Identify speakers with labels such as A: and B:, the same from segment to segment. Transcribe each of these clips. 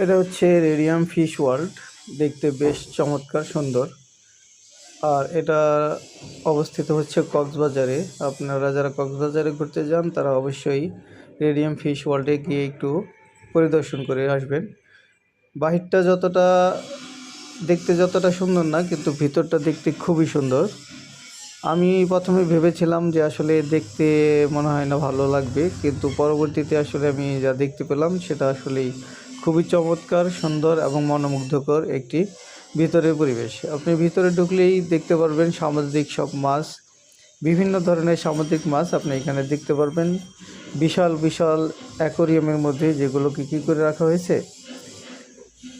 A: এটা হচ্ছে radium fish world. দেখতে বেশ চমৎকার সুন্দর। আর এটা অবস্থিত হচ্ছে কক্সবাজারে। আপনারা যারা কক্সবাজারে ঘুরতে যান তারা অবশ্যই রেডিয়াম ফিশ ওয়ার্ল্ডে গিয়ে একটু পরিদর্শন করে আসবেন। বাহিরটা দেখতে যতটা সুন্দর না, কিন্তু ভিতরটা দেখতে খুবই সুন্দর। আমি প্রথমে ভেবেছিলাম যে আসলে দেখতে মনে হয় না ভালো লাগবে, কিন্তু পরবর্তীতে আসলে আমি যা দেখতে পেলাম সেটা আসলেই খুবই চমৎকার, সুন্দর এবং মনোমুগ্ধকর একটি ভিতরের পরিবেশ। আপনি ভিতরে ঢুকলেই দেখতে পারবেন সামুদ্রিক সব মাছ, বিভিন্ন ধরনের সামুদ্রিক মাছ আপনি এখানে দেখতে পারবেন। বিশাল বিশাল অ্যাকোরিয়ামের মধ্যে যেগুলোকে কী করে রাখা হয়েছে,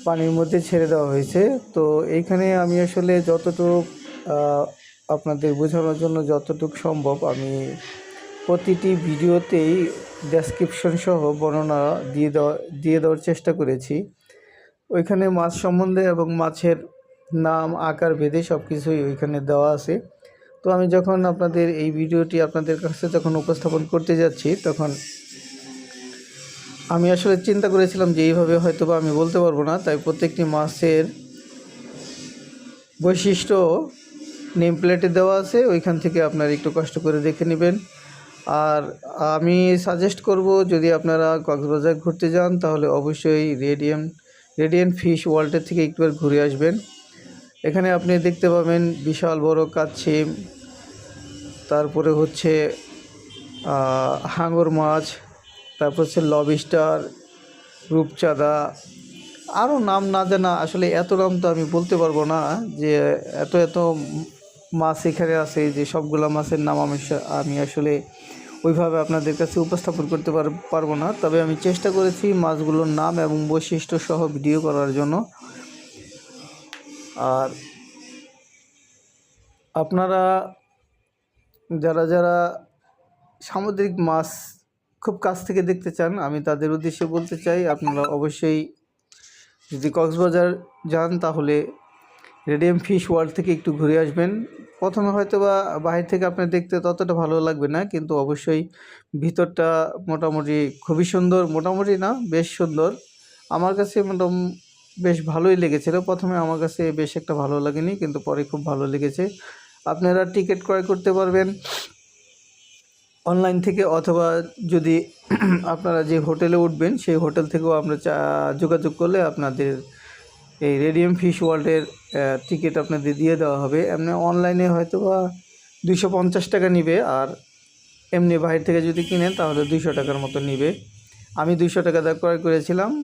A: পানির মধ্যে ছেড়ে দেওয়া হয়েছে। তো এইখানে আমি আসলে যতটুকু আপনাদের বোঝানোর জন্য যতটুকু সম্ভব আমি প্রতিটি ভিডিওতেই ডেসক্রিপশন সহ বর্ণনা দিয়ে দেওয়ার চেষ্টা করেছি। ওইখানে মাছ সম্বন্ধে এবং মাছের নাম, আকার ভেদে সব কিছুই ওইখানে দেওয়া আছে। তো আমি যখন আপনাদের এই ভিডিওটি আপনাদের কাছে যখন উপস্থাপন করতে যাচ্ছি, তখন আমি আসলে চিন্তা করেছিলাম যে এইভাবে হয়তো বা আমি বলতে পারবো না, তাই প্রত্যেকটি মাছের বৈশিষ্ট্য নেম প্লেটে দেওয়া আছে, ওইখান থেকে আপনারা একটু কষ্ট করে দেখে নেবেন। আর আমি সাজেস্ট করব, যদি আপনারা কক্সবাজার ঘুরতে যান তাহলে অবশ্যই রেডিয়েন্ট ফিশ ওয়ার্ল্ডের থেকে একটুবার ঘুরে আসবেন। এখানে আপনি দেখতে পাবেন বিশাল বড় কাচ্ছিম, তারপরে হচ্ছে হাঙর মাছ, তারপর হচ্ছে লবস্টার, রূপচাঁদা, আরও নাম না জানা, আসলে এত নাম তো আমি বলতে পারবো না যে এত এত মাছ এখানে আছে যে সবগুলো মাছের নাম আমি আসলে ওইভাবে আপনাদের কাছে উপস্থাপন করতে পারবো না। তবে আমি চেষ্টা করেছি মাছগুলোর নাম এবং বৈশিষ্ট্য সহ ভিডিও করার জন্য। আর আপনারা যারা যারা সামুদ্রিক মাছ খুব কাছ থেকে দেখতে চান, আমি তাদের উদ্দেশ্যে বলতে চাই, আপনারা অবশ্যই যদি কক্সবাজার যান তাহলে রেডিয়াম ফিশ ওয়ার্ল্ড থেকে একটু ঘুরে আসবেন। প্রথমে হয়তো বা বাহির থেকে আপনার দেখতে ততটা ভালো লাগবে না, কিন্তু অবশ্যই ভিতরটা মোটামুটি খুবই সুন্দর, মোটামুটি না বেশ সুন্দর। আমার কাছে বেশ ভালোই লেগেছিলো। প্রথমে আমার কাছে বেশ একটা ভালো লাগেনি, কিন্তু পরে খুব ভালো লেগেছে। আপনারা টিকিট ক্রয় করতে পারবেন অনলাইন থেকে, অথবা যদি আপনারা যে হোটেলে উঠবেন সেই হোটেল থেকেও আমরা যোগাযোগ করলে আপনাদের এই রেডিয়াম ফিশ ওয়ার্ল্ডের টিকিট আপনাদের দিয়ে দেওয়া হবে। এমনি অনলাইনে হয়তো বা 250 টাকা নিবে, আর এমনি বাইরে থেকে যদি কিনেন তাহলে 200 টাকার মতো নিবে। আমি 200 টাকা দিয়ে ক্রয় করেছিলাম।